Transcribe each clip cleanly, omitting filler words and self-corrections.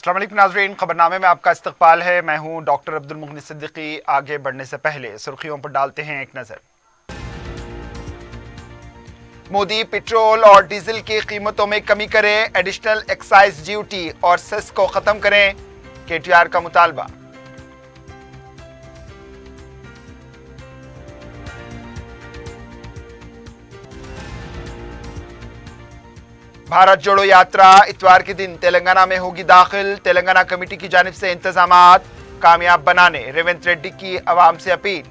अस्सलाम वालेकुम नाज़रीन, खबरनामे में आपका इस्तकबाल है। मैं हूं डॉक्टर अब्दुल मुगनी सिद्दीकी। आगे बढ़ने से पहले सुर्खियों पर डालते हैं एक नज़र। मोदी पेट्रोल और डीजल की कीमतों में कमी करें, एडिशनल एक्साइज ड्यूटी और सेस को ख़त्म करें, केटीआर का मुतालबा। भारत जोड़ो यात्रा इतवार के दिन तेलंगाना में होगी दाखिल। तेलंगाना कमेटी की जानिब से इंतजामात कामयाब बनाने रेवंत रेड्डी की अवाम से अपील।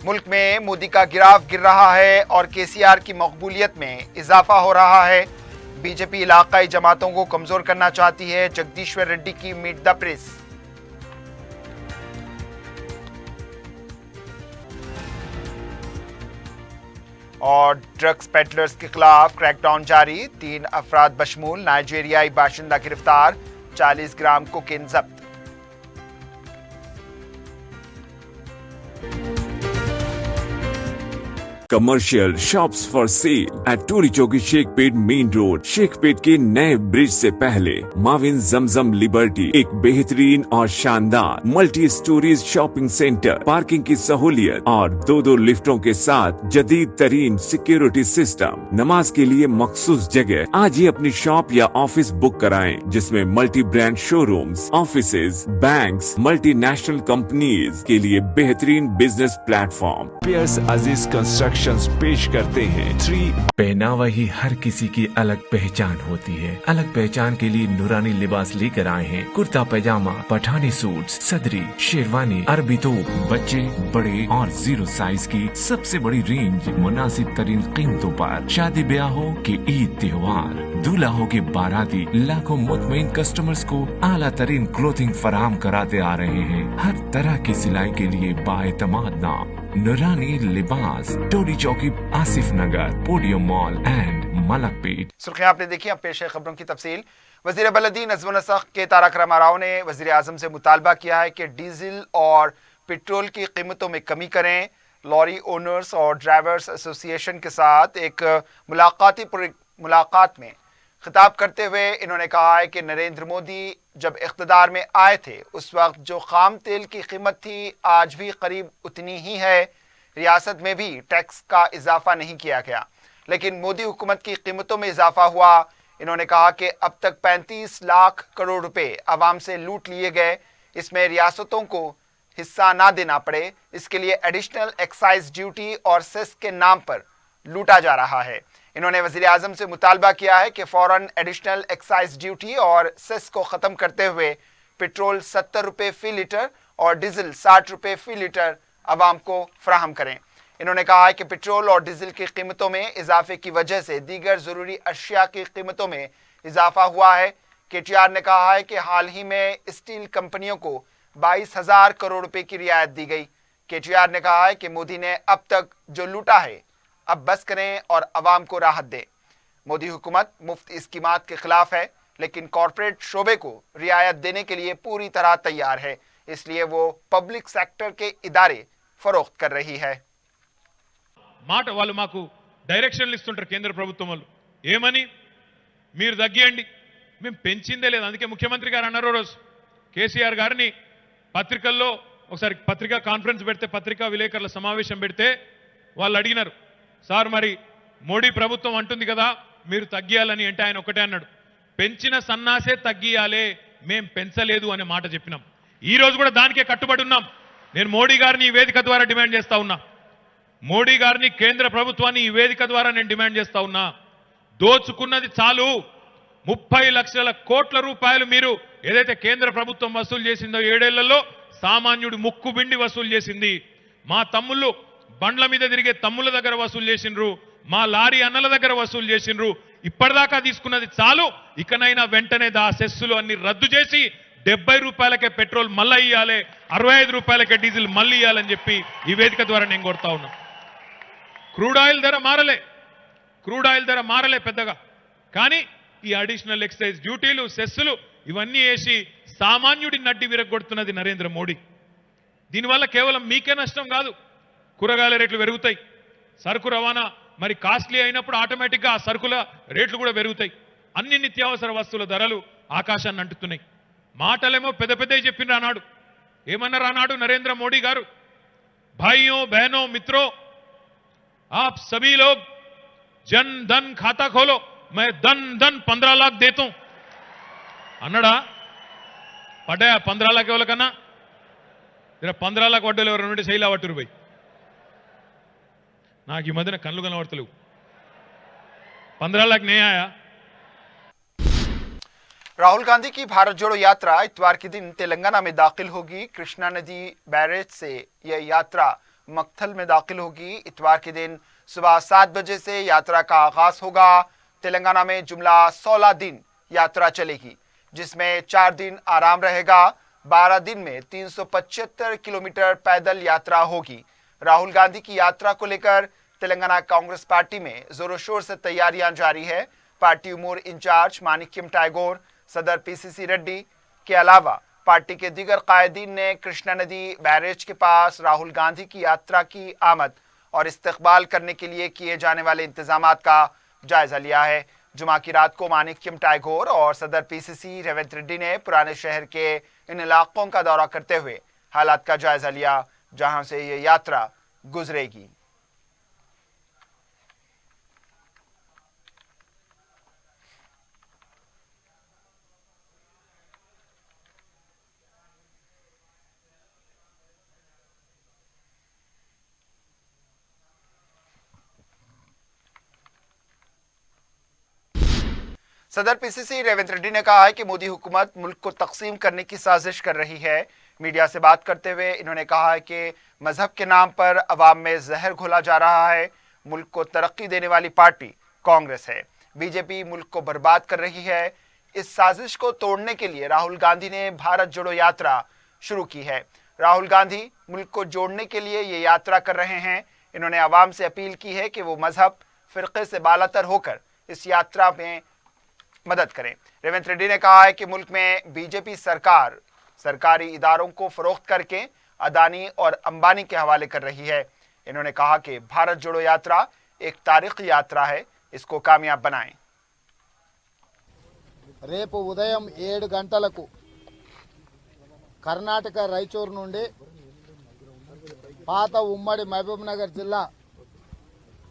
मुल्क में मोदी का गिराफ गिर रहा है और केसीआर की मकबूलियत में इजाफा हो रहा है। बीजेपी इलाकाई जमातों को कमजोर करना चाहती है, जगदीश्वर रेड्डी की मीट द प्रेस। और ड्रग्स पेडलर्स के खिलाफ क्रैकडाउन जारी, 3 अफराद बशमूल नाइजीरियाई बाशिंदा गिरफ्तार, 40 ग्राम कोकेन जब्त। Commercial shops for sale at Toli Chowki Shaikpet main road. Shaikpet के नए ब्रिज से पहले माविन जमजम लिबर्टी एक बेहतरीन और शानदार multi storeys shopping centre, parking की सहूलियत और 2 लिफ्टों के साथ जदीद तरीन सिक्योरिटी सिस्टम। नमाज के लिए मखसूस जगह। आज ही अपनी शॉप या ऑफिस बुक कराएं, जिसमें multi brand showrooms, offices, banks, multinational companies के लिए बेहतरीन बिजनेस प्लेटफॉर्म। पियर्स अजीज कंस्ट्रक्शन पेश करते हैं 3। पहनावा ही हर किसी की अलग पहचान होती है। अलग पहचान के लिए नूरानी लिबास लेकर आए हैं। कुर्ता पैजामा, पठानी सूट, सदरी, शेरवानी, अरबी तोप, बच्चे, बड़े और 0 साइज की सबसे बड़ी रेंज मुनासिब तरीन कीमतों पर। शादी ब्याह हो कि ईद त्योहार, दूल्हा हो के बाराती, लाखों मुतमईन कस्टमर्स को आला तरीन क्लोथिंग फराहम कराते आ रहे हैं। हर तरह की सिलाई के लिए बाएतमाद नाम नूरानी लिबास, टोली चौकी, Asif Nagar, podium mall and Malakpet. सुर्खियां आपने देखी, अब पेश है खबरों की तफसील। वजीर बलदी नज़्म व नसख के तारक रामाराव ने वजीर आजम से मुतालबा किया है कि डीजल और पेट्रोल की कीमतों में कमी करें। लॉरी ओनर्स और ड्राइवर्स एसोसिएशन के साथ एक मुलाकात में खिताब करते हुए इन्होंने कहा है कि नरेंद्र मोदी जब इख्तिदार में आए थे उस वक्त जो खाम तेल की कीमत थी आज भी करीब उतनी ही है। रियासत में भी टैक्स का इजाफा नहीं किया गया, लेकिन मोदी हुकूमत की कीमतों में इजाफा हुआ। इन्होंने कहा कि अब तक 35 लाख करोड़ रुपए आवाम से लूट लिए गए, इसमें रियासतों को हिस्सा ना देना पड़े, इसके लिए एडिशनल एक्साइज ड्यूटी और सेस के नाम पर लूटा जा रहा है। इन्होंने वज़ीर आज़म से मुतालबा किया है कि फ़ौरन एडिशनल एक्साइज ड्यूटी और सेस को ख़त्म करते हुए पेट्रोल 70 रुपये फ़ी लीटर और डीजल 60 रुपये फ़ी लीटर आवाम को फराहम करें। इन्होंने कहा है कि पेट्रोल और डीजल की कीमतों में इजाफे की वजह से दीगर ज़रूरी अशिया की कीमतों में इजाफा हुआ है। केटीआर ने कहा है कि हाल ही में स्टील कंपनियों को 22,000 करोड़ रुपए की रियायत दी गई। केटीआर ने कहा है कि मोदी ने अब तक जो लूटा है अब बस करें और अवाम को राहत दें। मोदी हुकूमत मुफ्त स्कीमात के खिलाफ है, लेकिन कॉरपोरेट शोबे को रियायत देने के लिए पूरी तरह तैयार है, इसलिए वो पब्लिक सेक्टर के इदारे फरोख्त कर रही है। మాట వాళ్ళు మాకు డైరెక్షన్లు ఇస్తుంటారు కేంద్ర ప్రభుత్వం వాళ్ళు, ఏమని మీరు తగ్గియండి, మేము పెంచిందే లేదు. అందుకే ముఖ్యమంత్రి గారు అన్నారు రోజు కేసీఆర్ గారిని పత్రికల్లో ఒకసారి పత్రికా కాన్ఫరెన్స్ పెడితే, పత్రికా విలేకరుల సమావేశం పెడితే వాళ్ళు అడిగినారు, సార్ మరి మోడీ ప్రభుత్వం అంటుంది కదా మీరు తగ్గియాలని. అంటే ఆయన ఒకటే అన్నాడు, పెంచిన సన్నాసే తగ్గియాలే, మేం పెంచలేదు అనే మాట చెప్పినాం. ఈ రోజు కూడా దానికే కట్టుబడి ఉన్నాం. నేను మోడీ గారిని ఈ వేదిక ద్వారా డిమాండ్ చేస్తా ఉన్నా, మోడీ గారిని కేంద్ర ప్రభుత్వాన్ని ఈ వేదిక ద్వారా నేను డిమాండ్ చేస్తా ఉన్నా, దోచుకున్నది చాలు. 30 లక్షల కోట్ల రూపాయలు మీరు ఏదైతే కేంద్ర ప్రభుత్వం వసూలు చేసిందో 7 ఏళ్లలో సామాన్యుడి ముక్కు బిండి వసూలు చేసింది. మా తమ్ముళ్ళు బండ్ల మీద తిరిగే తమ్ముల దగ్గర వసూలు చేసిండ్రు, మా లారీ అన్నల దగ్గర వసూలు చేసిండ్రు. ఇప్పటిదాకా తీసుకున్నది చాలు, ఇకనైనా వెంటనే దా సెస్సులు అన్ని రద్దు చేసి 70 రూపాయలకే పెట్రోల్ మళ్ళీ ఇవ్వాలి, 65 రూపాయలకే డీజిల్ మళ్ళీ ఇవ్వాలని చెప్పి ఈ వేదిక ద్వారా నేను కోరుతా ఉన్నా. క్రూడ్ ఆయిల్ ధర మారలే పెద్దగా, కానీ ఈ అడిషనల్ ఎక్సైజ్ డ్యూటీలు, సెస్సులు ఇవన్నీ వేసి సామాన్యుడి నడ్డి విరగొడుతున్నది నరేంద్ర మోడీ. దీనివల్ల కేవలం మీకే నష్టం కాదు, కూరగాయల రేట్లు పెరుగుతాయి, సరుకు రవాణా మరి కాస్ట్లీ అయినప్పుడు ఆటోమేటిక్గా ఆ సరుకుల రేట్లు కూడా పెరుగుతాయి. అన్ని నిత్యావసర వస్తువుల ధరలు ఆకాశాన్ని అంటుతున్నాయి. మాటలేమో పెద్ద పెద్దవి చెప్పిండ్రు అన్నాడు. ఏమన్నారు అన్నాడు నరేంద్ర మోడీ గారు? భాइयों बहनों मित्रों आप सभी लोग जन धन खाता खोलो, मैं धन धन 15 लाख देता हूं అన్నాడా? పడ్డాయా 15 लाख ఎవరికన్నా? ఇలా 15 लाख వడ్డలు ఎవరు నుండి శైలా వట్టురు పోయి నాకు ఈ మధ్యన కళ్ళు కనబడతలేవు. 15 लाख नहीं आया. राहुल गांधी की भारत जोड़ो यात्रा इतवार के दिन तेलंगाना में दाखिल होगी. कृष्णा नदी बैरेज से यह यात्रा मक्थल में दाखिल होगी. इतवार के दिन सुबह 7 बजे से यात्रा का आगाज होगा. तेलंगाना में जुमला 16 दिन यात्रा चलेगी, जिसमें 4 दिन आराम रहेगा. 12 दिन में 375 किलोमीटर पैदल यात्रा होगी. राहुल गांधी की यात्रा को लेकर तेलंगाना कांग्रेस पार्टी में जोरों शोर से तैयारियां जारी है. पार्टी उमूर इंचार्ज मानिक्यम टैगोर, सदर पीसीसी रेड्डी के अलावा पार्टी के दीगर कायदीन ने कृष्णा नदी बैरेज के पास राहुल गांधी की यात्रा की आमद और इस्तकबाल करने के लिए किए जाने वाले इंतजामात का जायजा लिया है. जुमा की रात को मानिक्यम टैगोर और सदर पीसीसी रेवंत रेड्डी ने पुराने शहर के इन इलाकों का दौरा करते हुए हालात का जायजा लिया जहां से ये यात्रा गुजरेगी. सदर पीसीसी रेवंत रेड्डी ने कहा है कि मोदी हुकूमत मुल्क को तकसीम करने की साजिश कर रही है. मीडिया से बात करते हुए इन्होंने कहा है कि मजहब के नाम पर अवाम में जहर घोला जा रहा है. मुल्क को तरक्की देने वाली पार्टी कांग्रेस है. बीजेपी मुल्क को बर्बाद कर रही है. इस साजिश को तोड़ने के लिए राहुल गांधी ने भारत जोड़ो यात्रा शुरू की है. राहुल गांधी मुल्क को जोड़ने के लिए ये यात्रा कर रहे हैं. इन्होंने अवाम से अपील की है कि वो मजहब फिरके से बालातर होकर इस यात्रा में मदद करें. रेवंत रेड्डी ने कहा है कि मुल्क में बीजेपी सरकार सरकारी इदारों को फरोख्त करके अदानी और अंबानी के हवाले कर रही है. इन्होंने कहा कि भारत जोड़ो यात्रा एक तारीखी यात्रा है, इसको कामयाब बनाएं. రేపు ఉదయం 7 గంటలకు కర్ణాటక రాయచూరు నుండి పాత ఉమ్మడి మహబూబ్ నగర్ జిల్లా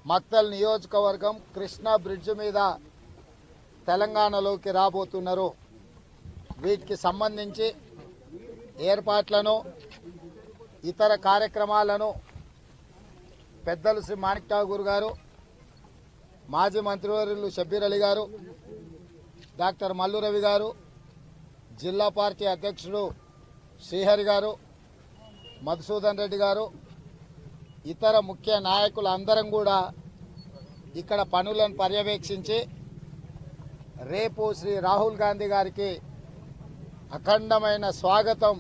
మక్తల్ నియోజకవర్గం కృష్ణా బ్రిడ్జ్ మీద తెలంగాణలోకి రాబోతున్నారు. వీటికి సంబంధించి ఏర్పాట్లను ఇతర కార్యక్రమాలను పెద్దలు శ్రీ మాణిక్ ఠాగూర్ గారు, మాజీ మంత్రివర్యులు షబ్బీర్ అలీ గారు, డాక్టర్ మల్లు రవి గారు, జిల్లా పార్టీ అధ్యక్షుడు శ్రీహరి గారు, మధుసూదన్ రెడ్డి గారు, ఇతర ముఖ్య నాయకులు అందరం కూడా ఇక్కడ పనులను పర్యవేక్షించి రేపు శ్రీ రాహుల్ గాంధీ గారికి అఖండమైన స్వాగతం.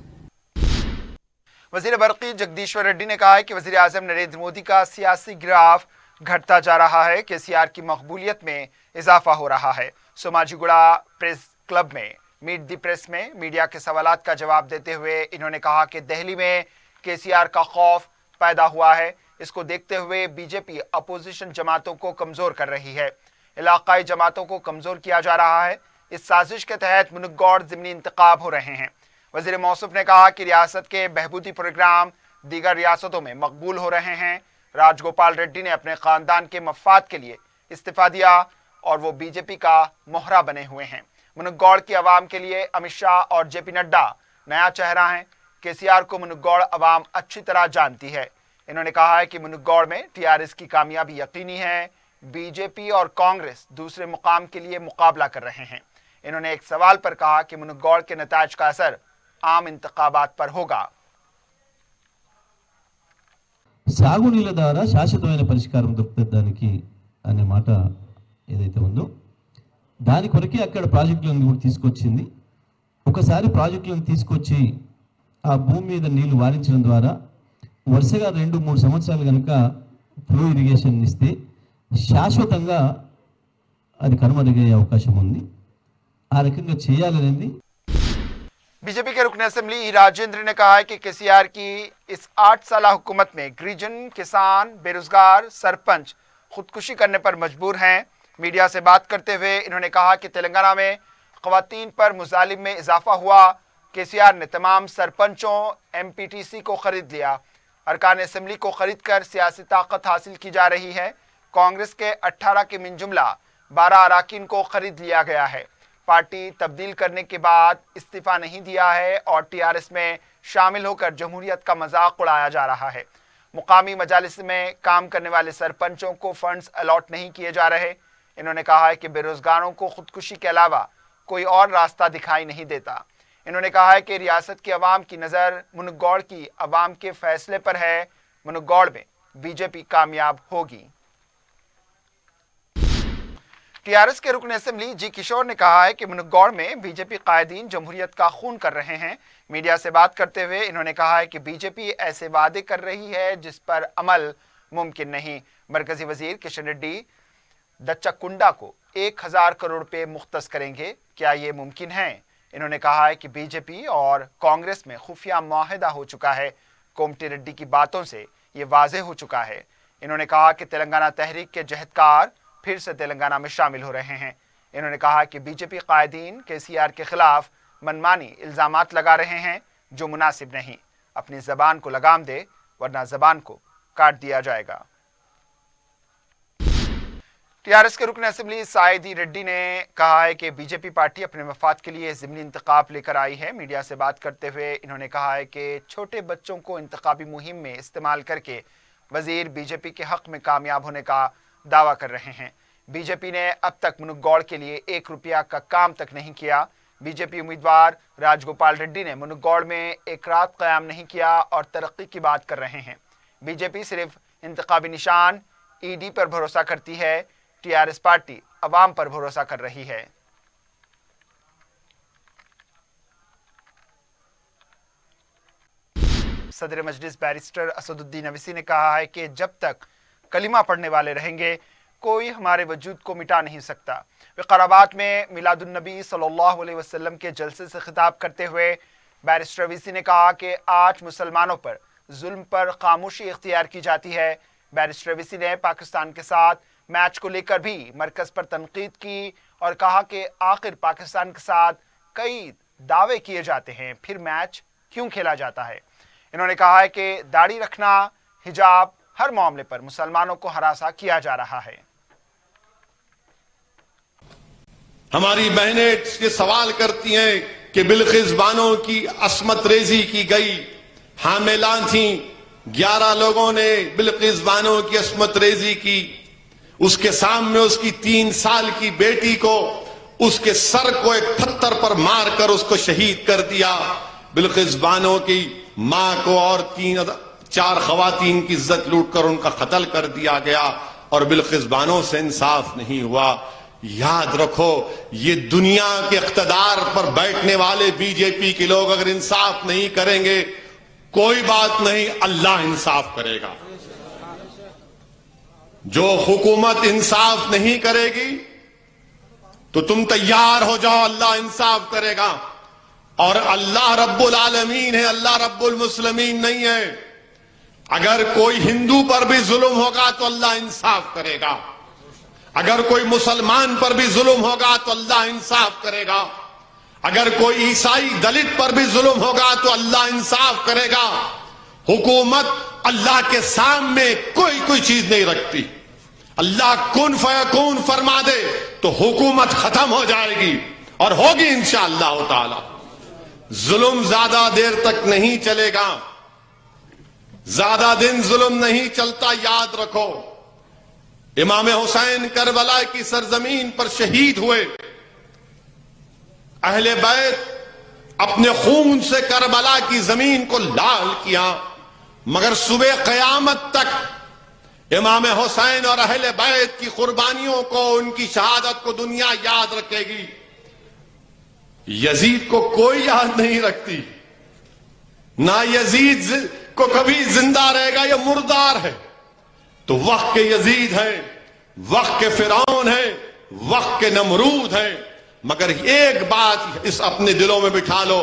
वजीर बरकी जगदीश्वर रेड्डी ने कहा है कि वजीर आजम नरेंद्र मोदी का सियासी ग्राफ घटता जा रहा है. केसीआर की मकबूलियत में इजाफा हो रहा है. सोमाजीगुड़ा प्रेस क्लब में मीट दी प्रेस में मीडिया के सवालात का जवाब देते हुए इन्होंने कहा कि दिल्ली में केसीआर का खौफ पैदा हुआ है. इसको देखते हुए बीजेपी अपोजिशन जमातों को कमजोर कर रही है. इलाकाई जमातों को कमजोर किया जा रहा है. इस साजिश के तहत मुनक्कड़ ज़िमनी इंतखाब हो रहे हैं. वजीर मौसूफ ने कहा कि रियासत के बहबूदी प्रोग्राम दीगर रियासतों में मकबूल हो रहे हैं. राजगोपाल रेड्डी ने अपने खानदान के मफाद के लिए इस्तीफा दिया और वो बीजेपी का मोहरा बने हुए हैं. मुनक्कड़ की आवाम के लिए अमित शाह और जेपी नड्डा नया चेहरा है. केसीआर को मुनक्कड़ आवाम अच्छी तरह जानती है. इन्होंने कहा है कि मुनक्कड़ में टीआरएस की कामयाबी यकीनी है. बीजेपी और कांग्रेस दूसरे मुकाम के लिए मुकाबला कर रहे हैं. इन्होंने एक सवाल पर कहा कि मुनक्कड़ के नताज का असर आम इंतखाबात पर होगा. సాగునీళ్ళ ద్వారా శాశ్వతమైన పరిష్కారం దొరుకుతుంది దానికి అనే మాట ఏదైతే ఉందో దాని కొరకే అక్కడ ప్రాజెక్టులను కూడా తీసుకొచ్చింది. ఒకసారి ప్రాజెక్టులను తీసుకొచ్చి ఆ భూమి మీద నీళ్లు వారించడం ద్వారా వరుసగా 2-3 సంవత్సరాలు కనుక ఫ్లో ఇరిగేషన్ ఇస్తే శాశ్వతంగా అది కనుమరుగయ్యే అవకాశం ఉంది. ఆ రకంగా చేయాలనేది. बीजेपी के रुकन असेंबली राजेंद्र ने कहा है कि केसीआर की इस 8 साल हुकूमत में गिरिजन, किसान, बेरोजगार, सरपंच खुदकुशी करने पर मजबूर हैं। मीडिया से बात करते हुए इन्होंने कहा कि तेलंगाना में ख्वातीन पर मुजालिम में इजाफा हुआ। केसीआर ने तमाम सरपंचों, एमपीटीसी को खरीद लिया। अरकान असेंबली को खरीद कर सियासी ताकत हासिल की जा रही है। कांग्रेस के 18 के मिन जुमला 12 अराकीन को खरीद लिया गया है। पार्टी तब्दील करने के बाद इस्तीफा नहीं दिया है और टीआरएस में शामिल होकर जमहूरियत का मजाक उड़ाया जा रहा है। मुकामी मजालिस में काम करने वाले सरपंचों को फंड्स अलॉट नहीं किए जा रहे। इन्होंने कहा है कि बेरोजगारों को खुदकुशी के अलावा कोई और रास्ता दिखाई नहीं देता। इन्होंने कहा है कि रियासत की अवाम की नज़र मुनुगौड़ की अवाम के फैसले पर है। मुनुगौड़ में बीजेपी कामयाब होगी। टीआरएस के रुकन असेंबली जी किशोर ने कहा है कि मुनुगौड़ में बीजेपी कायदीन जमहूरियत का खून कर रहे हैं। मीडिया से बात करते हुए इन्होंने कहा है कि बीजेपी ऐसे वादे कर रही है जिस पर अमल मुमकिन नहीं। मरकजी वजीर किशन रेड्डी दच्चकुंडा को 1000 करोड़ रुपए मुख्तस करेंगे, क्या ये मुमकिन है? इन्होंने कहा है कि बीजेपी और कांग्रेस में खुफिया मुआहिदा हो चुका है। कोमटी रेड्डी की बातों से ये वाज़ेह हो चुका है। इन्होंने कहा कि तेलंगाना तहरीक के जहदकार फिर से तेलंगाना में शामिल हो रहे हैं। इन्होंने कहा कि बीजेपी कायदीन केसीआर के खिलाफ मनमानी इल्जामात लगा रहे हैं जो मुनासिब नहीं। अपनी जबान को लगाम दे वरना जबान को काट दिया जाएगा। टीआरएस के रुकन असेंबली सायदी रेड्डी ने कहा है कि बीजेपी पार्टी अपने मफाद के लिए ज़िमनी इंतखाब लेकर आई है। मीडिया से बात करते हुए इन्होंने कहा है कि छोटे बच्चों को इंतखाबी मुहिम में इस्तेमाल करके वजीर बीजेपी के हक में कामयाब होने का दावा कर रहे हैं। बीजेपी ने अब तक मुनुगौड़ के लिए 1 रुपया का काम तक नहीं किया। बीजेपी उम्मीदवार राजगोपाल रेड्डी ने मुनुगौड़ में एक रात क़याम नहीं किया और तरक्की की बात कर रहे हैं। बीजेपी सिर्फ इंतखाबी निशान ईडी पर भरोसा करती है। टीआरएस पार्टी अवाम पर भरोसा कर रही है। सदर मजलिस बैरिस्टर असदुद्दीन अवीसी ने कहा है कि जब तक कलिमा पढ़ने वाले रहेंगे कोई हमारे वजूद को मिटा नहीं सकता। विकाराबाद में मिलादुन्नबी सल्लल्लाहु अलैहि वसल्लम के जलसे से खिताब करते हुए बैरिस्टर अवीसी ने कहा कि आज मुसलमानों पर जुल्म पर खामोशी इख्तियार की जाती है। बैरिस्टर अवीसी ने पाकिस्तान के साथ मैच को लेकर भी मरकज पर तनकीद की और कहा कि आखिर पाकिस्तान के साथ कई दावे किए जाते हैं, फिर मैच क्यों खेला जाता है। इन्होंने कहा है कि दाढ़ी रखना, हिजाब, हर मामले पर मुसलमानों को हरासा किया जा रहा है। हमारी बहनें ये सवाल करती हैं कि बिल्किस बानो की अस्मत रेजी की गई, हामिला थी, 11 लोगों ने बिल्किस बानो की अस्मत रेजी की। उसके सामने उसकी 3 साल की बेटी को उसके सर को एक पत्थर पर मारकर उसको शहीद कर दिया। बिल्किस बानो की मां को और 4 खवातीन की इज्जत लूटकर उनका कत्ल कर दिया गया और बिल्किस बानो से इंसाफ नहीं हुआ। याद रखो, ये दुनिया के इख्तिदार पर बैठने वाले बीजेपी के लोग अगर इंसाफ नहीं करेंगे, कोई बात नहीं, अल्लाह इंसाफ करेगा। जो हुकूमत इंसाफ नहीं करेगी तो तुम तैयार हो जाओ, अल्लाह इंसाफ करेगा। और अल्लाह रब्बुल आलमीन है, अल्लाह रब्बुल मुस्लिमीन नहीं है। अगर कोई हिंदू पर भी जुल्म होगा तो अल्लाह इंसाफ करेगा। अगर कोई मुसलमान पर भी जुल्म होगा तो अल्लाह इंसाफ करेगा। अगर कोई ईसाई दलित पर भी जुल्म होगा तो अल्लाह इंसाफ करेगा। हुकूमत अल्लाह के सामने कोई चीज नहीं रखती। अल्लाह कुन फयकून फरमा दे तो हुकूमत खत्म हो जाएगी और होगी इंशाअल्लाह ताला। जुल्म ज्यादा देर तक नहीं चलेगा, ज्यादा दिन जुल्म नहीं चलता। याद रखो, इमाम हुसैन करबला की सरजमीन पर शहीद हुए। अहले बैत अपने खून से करबला की जमीन को लाल किया, मगर सुबह कयामत तक इमाम हुसैन और अहले बैत की कुर्बानियों को, उनकी शहादत को दुनिया याद रखेगी। यजीद को कोई याद नहीं रखती, ना यजीद को कभी जिंदा रहेगा, या मुर्दार है। तो वक्त के यजीद है, वक्त के फिरौन है, वक्त के नमरूद है। मगर एक बात इस अपने दिलों में बिठा लो,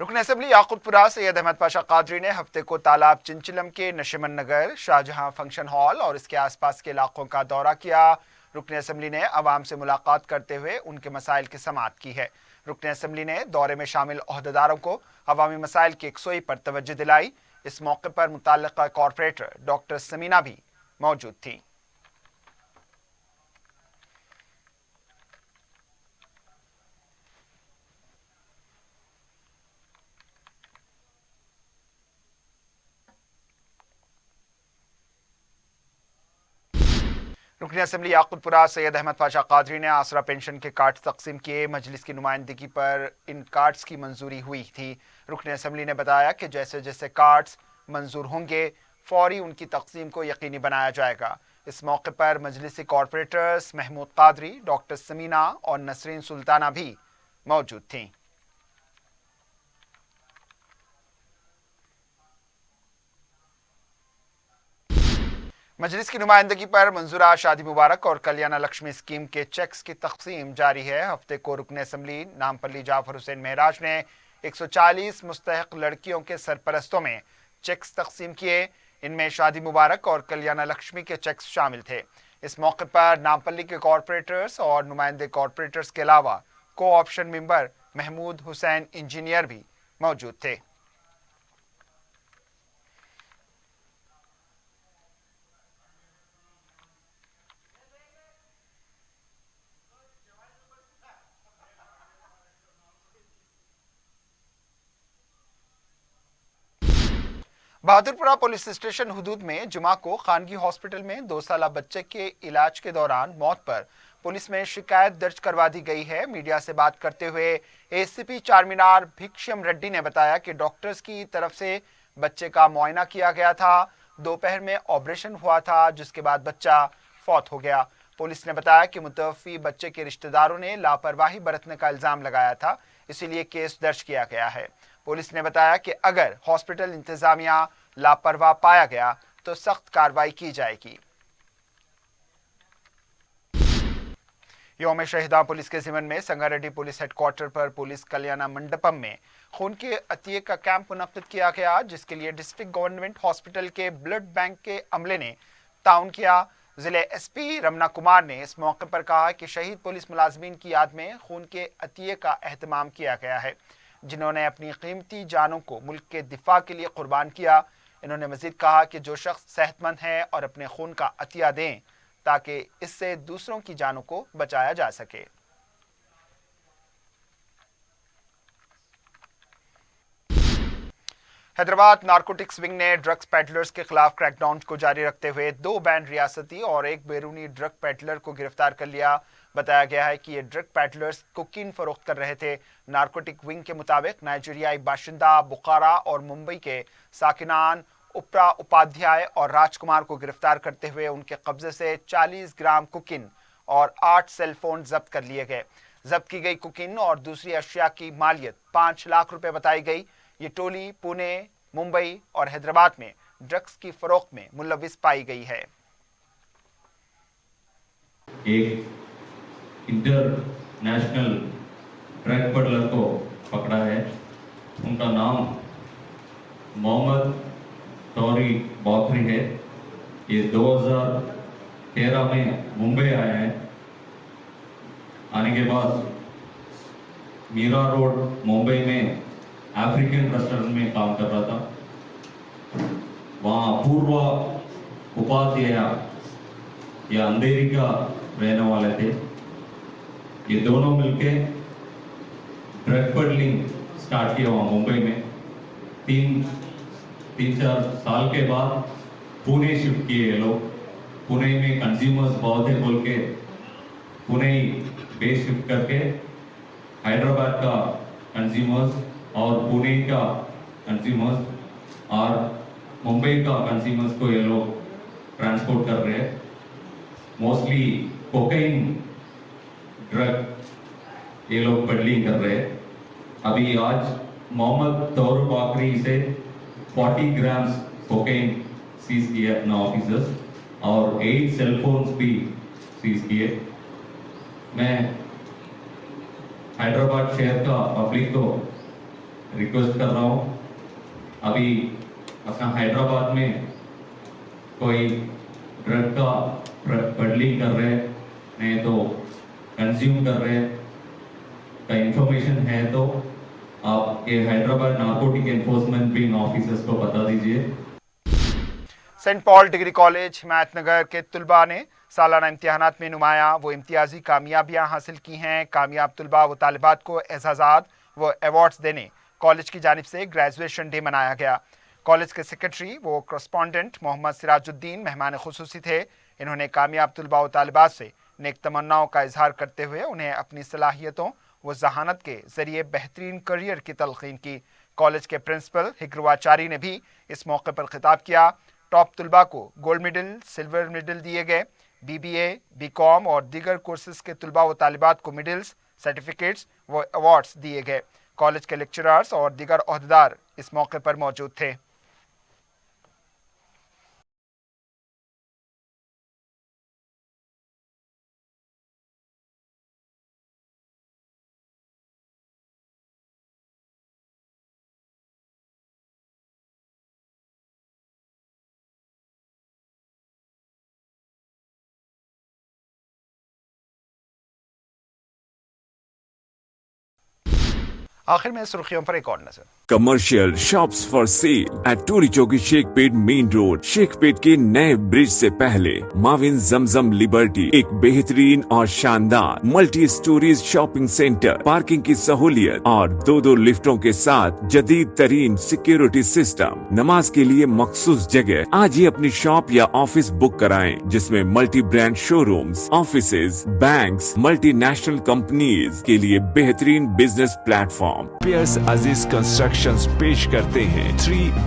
रुकन असम्बली याकूतपुरा सैयद अहमद पाशा कादरी ने हफ्ते को तालाब चिंचिलम के नशिमन नगर, शाहजहां फंक्शन हॉल और इसके आसपास के इलाकों का दौरा किया। रुकन असम्बली ने आवाम से मुलाकात करते हुए उनके मसाइल की समाअत की है। रुकन असम्बली ने दौरे में शामिल ओहदेदारों को अवामी मसाइल की यकसोई पर तवज्जो दिलाई। इस मौके पर मुतल्लिका कॉरपोरेटर डॉक्टर समीना भी मौजूद थी। रुकन असम्बली याकूतपुरा सैयद अहमद पाशा कादरी ने आसरा पेंशन के कार्ड तकसीम किए। मजलिस की नुमाइंदगी पर इन कार्ड्स की मंजूरी हुई थी। रुकन असम्बली ने बताया कि जैसे जैसे कार्ड्स मंजूर होंगे फौरी उनकी तकसीम को यकीनी बनाया जाएगा। इस मौके पर मजलिसी कॉरपोरेटर्स महमूद कादरी, डॉक्टर समीना और नसरीन सुल्ताना भी मौजूद थीं। मजलिस की नुमाइंदगी पर मंजूरा शादी मुबारक और कल्याण लक्ष्मी स्कीम के चेक्स की तकसीम जारी है। हफ्ते को रुकन असम्बली नामपल्ली जाफर हुसैन महराज ने 140 मुस्तहक लड़कियों के सरपरस्तों में चेक्स तकसीम किए। इनमें शादी मुबारक और कल्याण लक्ष्मी के चेक्स शामिल थे। इस मौके पर नामपल्ली के कॉरपोरेटर्स और नुमाइंदे कॉरपोरेटर्स के अलावा co-option member Mahmood Hussain engineer भी मौजूद थे। बहादुरपुरा पुलिस स्टेशन हुदूद में जुमा को खानगी हॉस्पिटल में 2 साला बच्चे के इलाज के दौरान मौत पर पुलिस में शिकायत दर्ज करवा दी गई है। मीडिया से बात करते हुए एसीपी चारमीनार भिक्षम रेड्डी ने बताया कि डॉक्टर्स की तरफ से बच्चे का मुआयना किया गया था। दोपहर में ऑपरेशन हुआ था, जिसके बाद बच्चा फौत हो गया। पुलिस ने बताया कि मुतवफ़ी बच्चे के रिश्तेदारों ने लापरवाही बरतने का इल्जाम लगाया था, इसीलिए केस दर्ज किया गया है। पुलिस ने बताया कि अगर हॉस्पिटल इंतजामिया लापरवाह पाया गया तो सख्त कार्रवाई की जाएगी। यौम शहीदा पुलिस के ज़िमन में संगारेड्डी पुलिस हेडक्वार्टर पर पुलिस कल्याण मंडपम में खून के अतिये का कैंप मुनक्किद किया गया, जिसके लिए डिस्ट्रिक्ट गवर्नमेंट हॉस्पिटल के ब्लड बैंक के अमले ने ताउन किया। जिले एसपी रमना कुमार ने इस मौके पर कहा कि शहीद पुलिस मुलाजमीन की याद में खून के अतिये का एहतमाम किया गया है, जिन्होंने अपनी कीमती जानों को मुल्क के दिफा के लिए कुर्बान किया। इन्होंने मजीद कहा कि जो शख्स सेहतमंद हैं और अपने खून का अतिया दें ताकि इससे दूसरों की जानों को बचाया जा सके। हैदराबाद नारकोटिक्स विंग ने ड्रग्स पेडलर्स के खिलाफ क्रैकडाउन को जारी रखते हुए 2 बैन रियासती और 1 बैरूनी ड्रग पेडलर को गिरफ्तार कर लिया। बताया गया है कि ये ड्रग पेडलर्स कोकीन फरोख्त कर रहे थे। नारकोटिक विंग के मुताबिक नाइजीरियाई बाशिंदा बुखारा और मुंबई के साकिनान उपरा उपाध्याय और राजकुमार को गिरफ्तार करते हुए उनके कब्जे से 40 ग्राम कोकीन और 8 सेलफोन जब्त कर लिए गए। जब्त की गई कोकीन और दूसरी अशिया की मालियत 5 लाख रुपए बताई गई। ये टोली पुणे, मुंबई और हैदराबाद में ड्रग्स की फरोख्त में मुलविस पाई गई है। एक इंटरनेशनल ड्रग पेडलर को पकड़ा है। उनका नाम मोहम्मद तौरी बौखरी है। ये 2013 में मुंबई आया है। आने के बाद मीरा रोड मुंबई में अफ्रीकन रेस्टोरेंट में काम कर रहा था। वहाँ पूर्व उपाध्याय या अंधेरी का रहने वाले थे। ये दोनों मिलके ड्रग पेडलिंग स्टार्ट किया वहाँ मुंबई में। तीन चार साल के बाद पुणे शिफ्ट किए ये लोग। पुणे में कंज्यूमर्स बहुत है बोल के पुणे बेस शिफ्ट करके हैदराबाद का कंज्यूमर्स और पुणे का कंज्यूमर्स और मुंबई का कंज्यूमर्स को ये लोग ट्रांसपोर्ट कर रहे हैं। मोस्टली कोकाइन ड्रग ये लोग पेडलिंग कर रहे हैं। अभी आज मोहम्मद तौर बाकरी से 40 ग्राम्स कोकाइन सीज किए अपना ऑफिसर्स और 8 सेलफोन्स भी सीज किए। मैं हैदराबाद शहर का पब्लिक को रिक्वेस्ट कर रहा हूँ, अभी अपना हैदराबाद में कोई ड्रग का पेडलिंग कर रहे नहीं तो कंज्यूम कर रहे का इंफॉर्मेशन है तो आप ये Hyderabad narcotic enforcement wing officers को बता दीजिए। Saint Paul degree college Himayatnagar के तुलबा ने सालाना इम्तिहानात में नुमाया वो इम्तियाजी कामयाबियां हासिल की हैं। कामयाब तुलबा व तालिबात को एजाज़ात व अवार्ड्स देने कॉलेज की जानिब से ग्रेजुएशन डे मनाया गया। कॉलेज के सेक्रेटरी व करस्पॉन्डेंट मोहम्मद सिराजुद्दीन मेहमान खुसूसी थे। इन्होंने कामयाब तुलबा व तालिबात से नेक तमन्नाओं का इजहार करते हुए उन्हें अपनी सलाहियतों व जहानत के जरिए बेहतरीन करियर की तलकीन की। कॉलेज के प्रिंसिपल हिग्रवाचारी ने भी इस मौके पर खिताब किया। टॉप तुलबा को गोल्ड मेडल, सिल्वर मेडल दिए गए। BBA, BCom और दीगर कोर्सेज के तुलबा व तालिबात को मेडल्स, सर्टिफिकेट्स व अवार्ड्स दिए गए। कॉलेज के लेक्चरर्स और दीगर ओहदेदार इस मौके पर मौजूद थे। आखिर में सुर्खियों पर एक और नजर। Commercial shops for sale at Tolichowki Shaikpet main road. Shaikpet के नए ब्रिज से पहले माविन जमजम लिबर्टी एक बेहतरीन और शानदार multi storeys shopping centre, parking की सहूलियत और दो लिफ्टों के साथ जदीद तरीन सिक्योरिटी सिस्टम, नमाज के लिए मखसूस जगह। आज ही अपनी शॉप या ऑफिस बुक कराएं, जिसमें multi brand showrooms, offices, banks, multinational companies के लिए बेहतरीन बिजनेस प्लेटफॉर्म पियर्स अजीज कंस्ट्रक्शंस पेश करते हैं।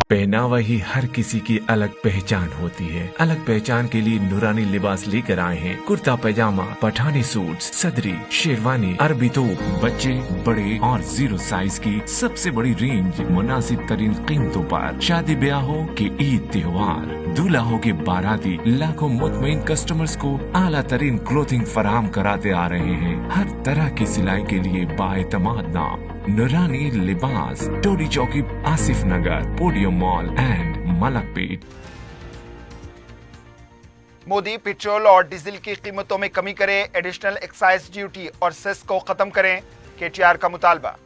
पहनावा ही हर किसी की अलग पहचान होती है। अलग पहचान के लिए नूरानी लिबास लेकर आए हैं। कुर्ता पैजामा, पठानी सूट, सदरी, शेरवानी, अरबी तोप, बच्चे, बड़े और 0 साइज की सबसे बड़ी रेंज मुनासिब तरीन कीमतों पर। शादी ब्याह हो के ईद त्योहार, दूल्हा हो के बाराती, लाखों मुतमईन कस्टमर्स को आला तरीन क्लोथिंग फराहम कराते आ रहे हैं। हर तरह की सिलाई के लिए बाएतमाद नाम नूरानी Libas, Toli Chowki, Asif Nagar, podium mall and Malakpet. Modi petrol और डीजल की कीमतों में कमी करें, एडिशनल एक्साइज ड्यूटी और सेस को खत्म करें, KTR का मुतालबा।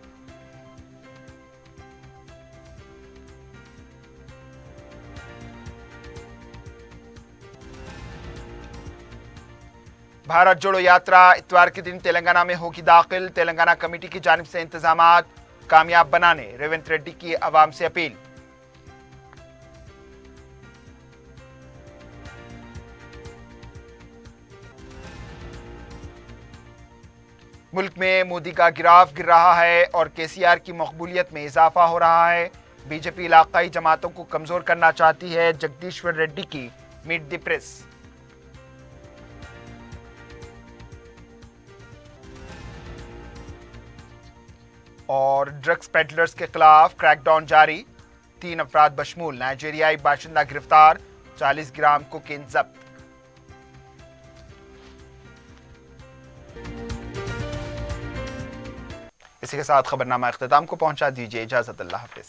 भारत जोड़ो यात्रा इतवार के दिन तेलंगाना में होगी दाखिल। तेलंगाना कमेटी की जानिब से इंतजामात कामयाब बनाने रेवंत रेड्डी की आवाम से अपील। मुल्क में मोदी का गिराफ गिर रहा है और KCR की मकबूलियत में इजाफा हो रहा है। बीजेपी इलाकाई जमातों को कमजोर करना चाहती है। जगदीश्वर रेड्डी की मीट द प्रेस। और ड्रग्स पेडलर्स के खिलाफ क्रैकडाउन जारी। 3 अफराद बशमूल नाइजीरियाई बाशिंदा गिरफ्तार, 40 ग्राम कोकीन जब्त। इसी के साथ खबरनामा इख्तिताम को पहुंचा। दीजिए इजाजत, अल्लाह हाफिज।